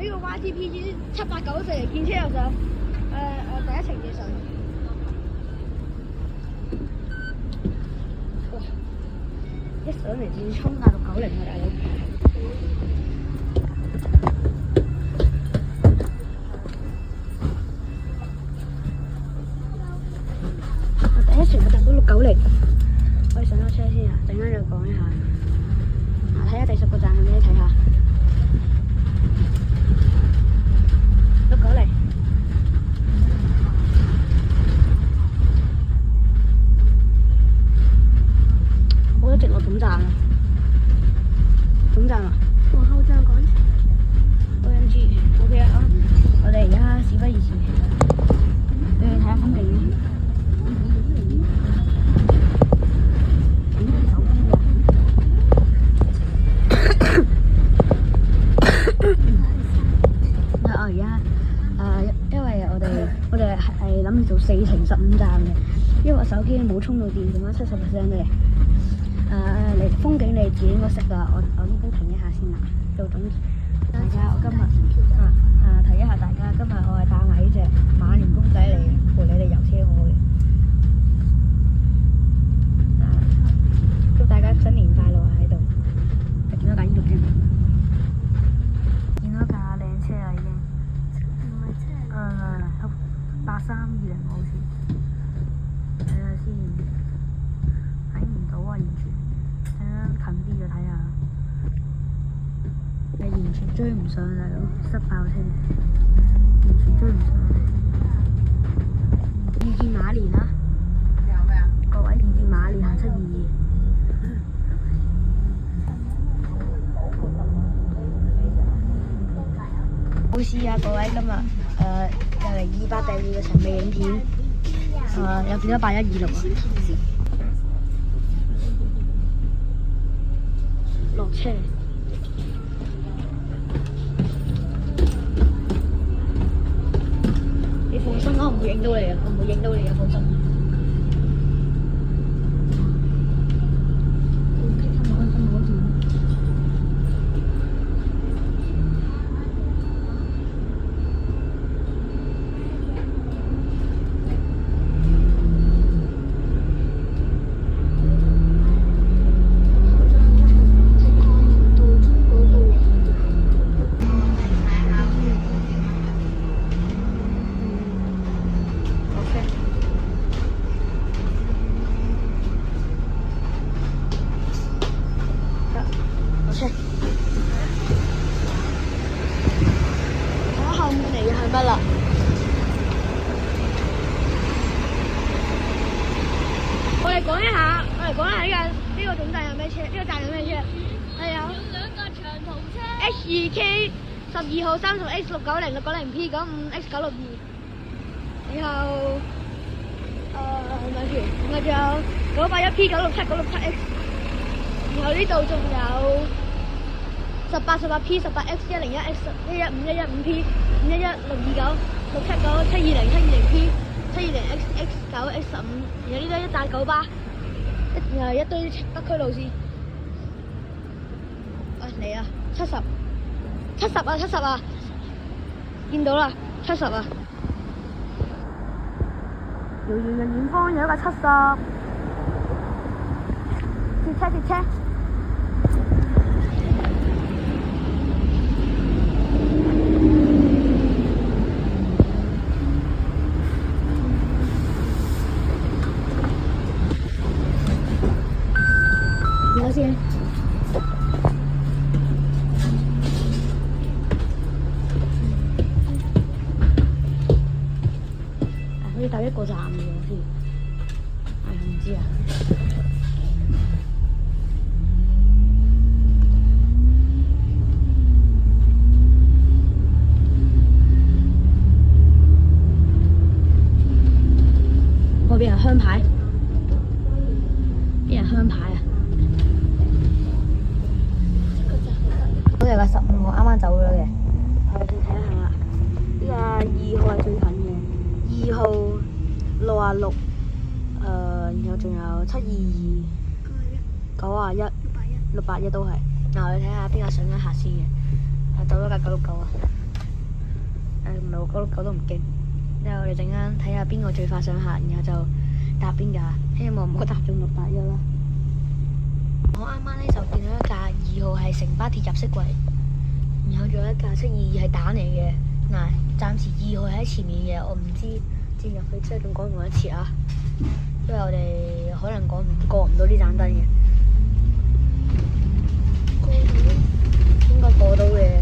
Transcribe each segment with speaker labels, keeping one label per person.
Speaker 1: 呢個 YTP 789見車又上，第一程嘅上。哇！一上嚟就要衝壓到90啊，大佬！我第一程我搭到690，我哋上咗車先啊，陣間再講一下。睇下第10個站係咩？睇下。690。我一直落總站啊。總站啊。皇后站廣場。OMG， OK 啊！我哋而家事不宜遲，你哋睇下風景。我哋係諗住做4程15站嘅，因為我手機冇充到電，剩翻70% 嘅。你風景你自己應該識㗎，我呢邊停一下先啦，做總。大家我今日提一下大家，今日我係帶埋呢隻馬年公仔嚟陪你哋遊車河嘅。祝大家新年快樂啊！喺度，見到架呢度添，見到架靚車啦已經。8320好似，睇下先，睇唔到啊完全，睇下近啲就睇下，係完全追唔上嚟咯，塞爆車，完全追唔上嚟。遇見馬年啦，各位遇見馬年行722。好事啊各位，今日又嚟200訂閱嘅神秘影片，又見到8126啊！落車，你放心啦，我唔會影到你啊，我唔會影到你啊，放心。我哋講一下呢個總站有咩車？呢個站有咩車？係有2個長途車 ，H2K 12號30 X 690 690P 95X 962，然後咪住，仲有981P 967 967X， 然後呢度仲有18P 18X 101X 115 115P 511 629 679 720 720P 720X 9 X 15，然後呢度一大九巴，然後一堆北區路線。喂嚟啊，70啊，見到啦，70啊。遙遠嘅遠方有一架70，截車。先，好似搭1個站嘅喎先，唔知啊。嗰邊係香牌，邊係香牌啊？嗰度係15號，啱啱走咗嘅。我哋睇下啦，呢個2號係最近嘅，2號66，然後仲有722、91、681都係。嗱，我哋睇下邊個上緊客先嘅，走咗架969啊。唔係我嗰碌狗都唔驚。之後我哋陣間睇下邊個最快上客，然後就搭邊架，希望唔好搭中681啦。我啱啱咧就見到一架2號係城巴鐵入息櫃，然後仲有一架722係蛋嚟嘅。嗱，暫時2號喺前面嘅，我唔知轉入去之後仲趕唔趕得切啊？因為我哋可能過唔到呢盞燈嘅。應該過到嘅，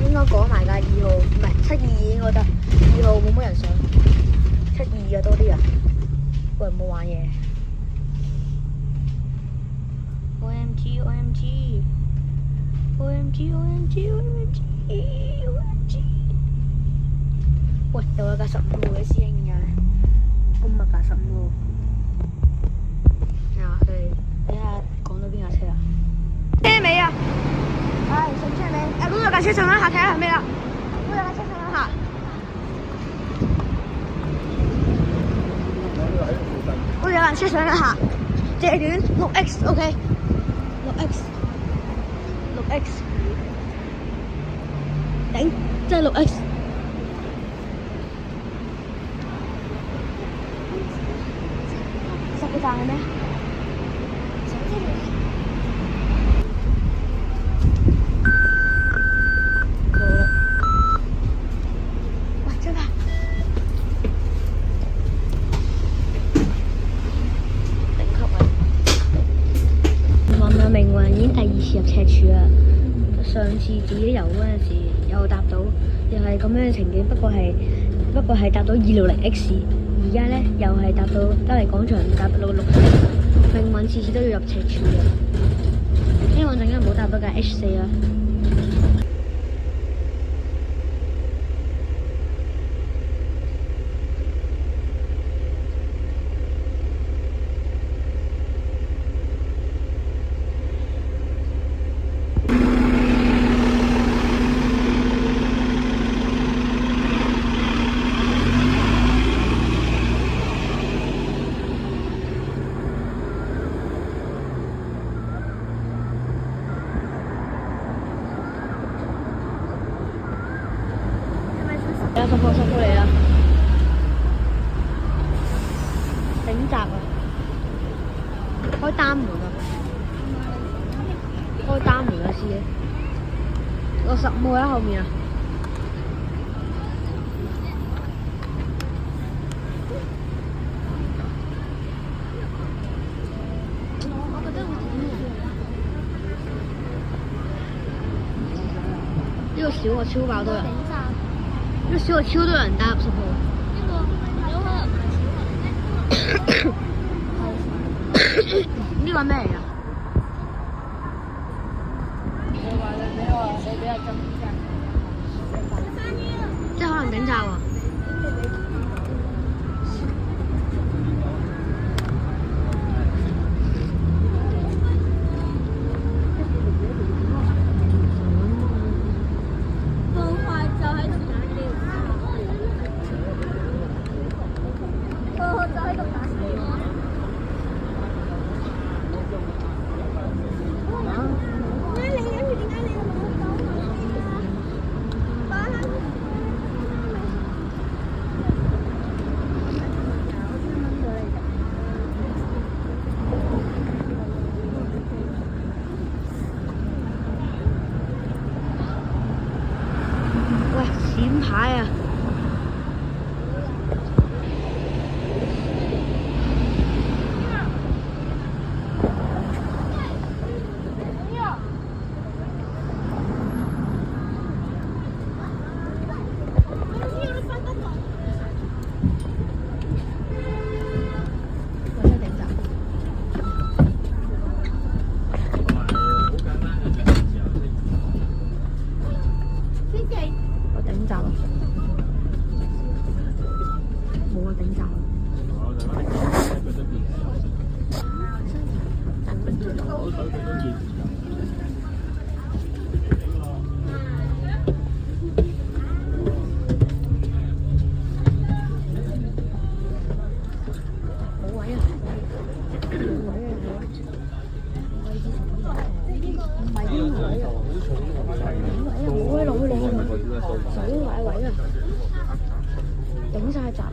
Speaker 1: 應該趕埋架2號，唔係722應該得，2號冇乜人上，722嘅多啲人，喂冇玩嘢。OMG OMG OMG OMG OMG OMG， 喂又有架15號嘅師兄嘅，今日架15號，啊佢睇下講到邊架車啊？車尾啊！唉，上車尾，嗰度有架車上一下，睇下係咩啦？嗰度有架車上一下。嗰度有架車上一下，借短6X，OK， 6X，頂，真係6X。10個站係咩？命運已經第2次入赤柱啦。上次自己遊嗰陣時又搭到，又係咁樣嘅情景，不過係搭到260X，而家咧又係搭到德麗廣場搭到6。命運次次都要入赤柱嘅，希望陣間唔好搭到架 H4啦。10號嚟啦，頂閘啊！開單門啊！開單門啊！司機，個15號喺後面啊！呢個小我超爆多人。呢個小學超多人搭10號。呢個係咩嚟㗎？即係可能頂閘喎。閃牌啊！水買位啊，頂晒閘啊！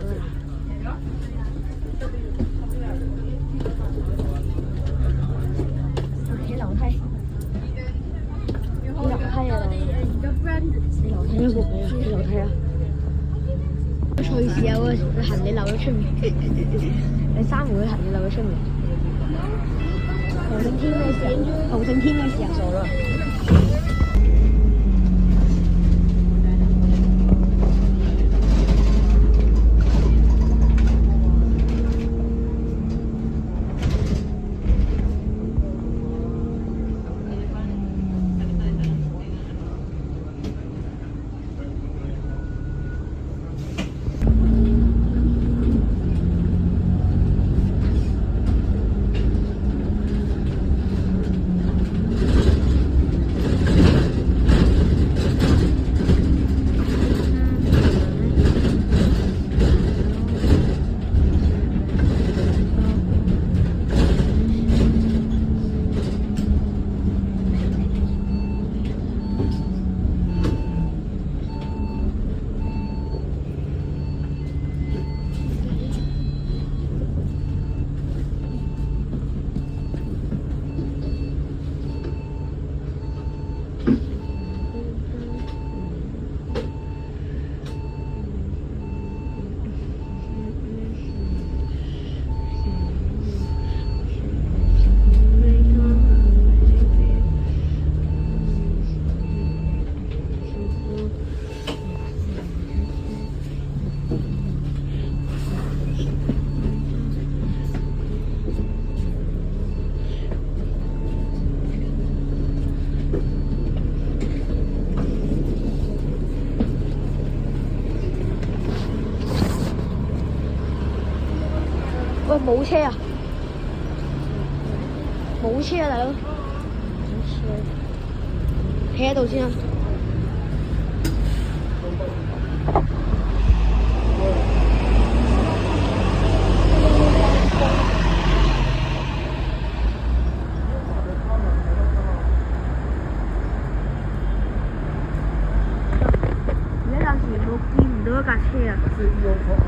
Speaker 1: 起樓梯，起樓梯啊！起樓梯都冇嘅，起樓梯啊！隨時有個行李留咗出面，你3個行李留咗出面。洪聖天咩時候？洪聖天咩時候傻啦？喂，冇車啊！冇車啊，大佬！冇車，企喺度先啊！而家暫時見唔到一架車啊！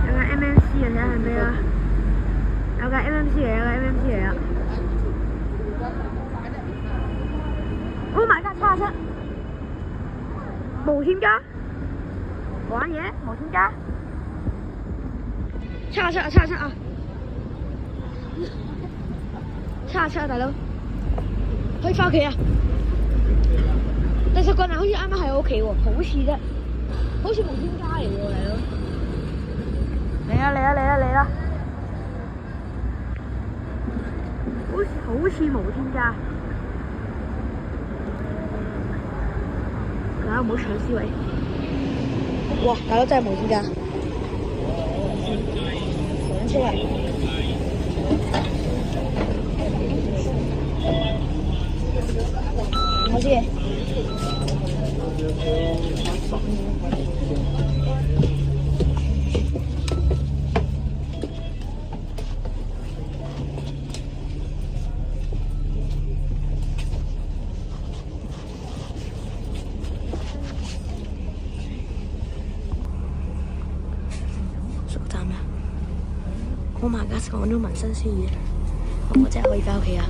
Speaker 1: 有架 MMC 啊，睇下係咩啊？有架 MMC 嚟，有架 MMC 嚟啊！我買架77，無添加，玩嘢無添加，77啊77啊，77啊大佬，可以翻屋企啊！第10個人好似啱啱喺我屋企喎，好似啫，好似無添加嚟喎大佬。嚟啊嚟啊嚟啊嚟啦！好似無添加，大家唔好搶思維。哇！大佬真係無添加，上車啊！我知嘅。我馬家講咗民生書院，我真係可以翻屋企啊！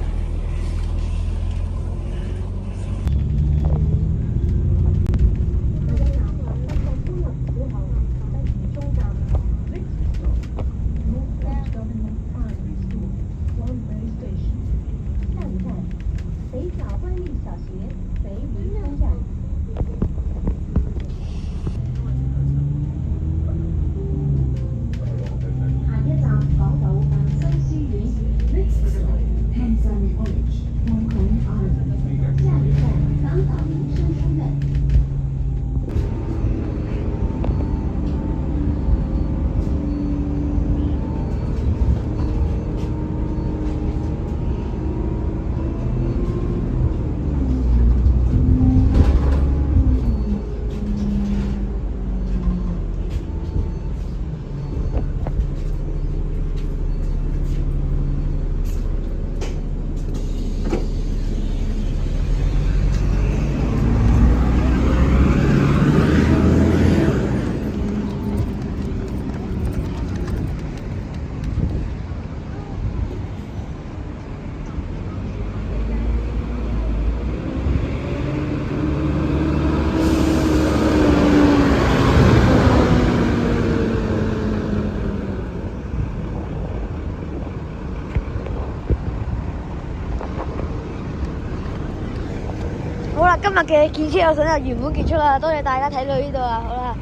Speaker 1: 好啦，今日嘅建車有相就圓滿結束啦，多謝大家睇到呢度啊，好啦，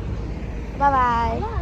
Speaker 1: 拜拜。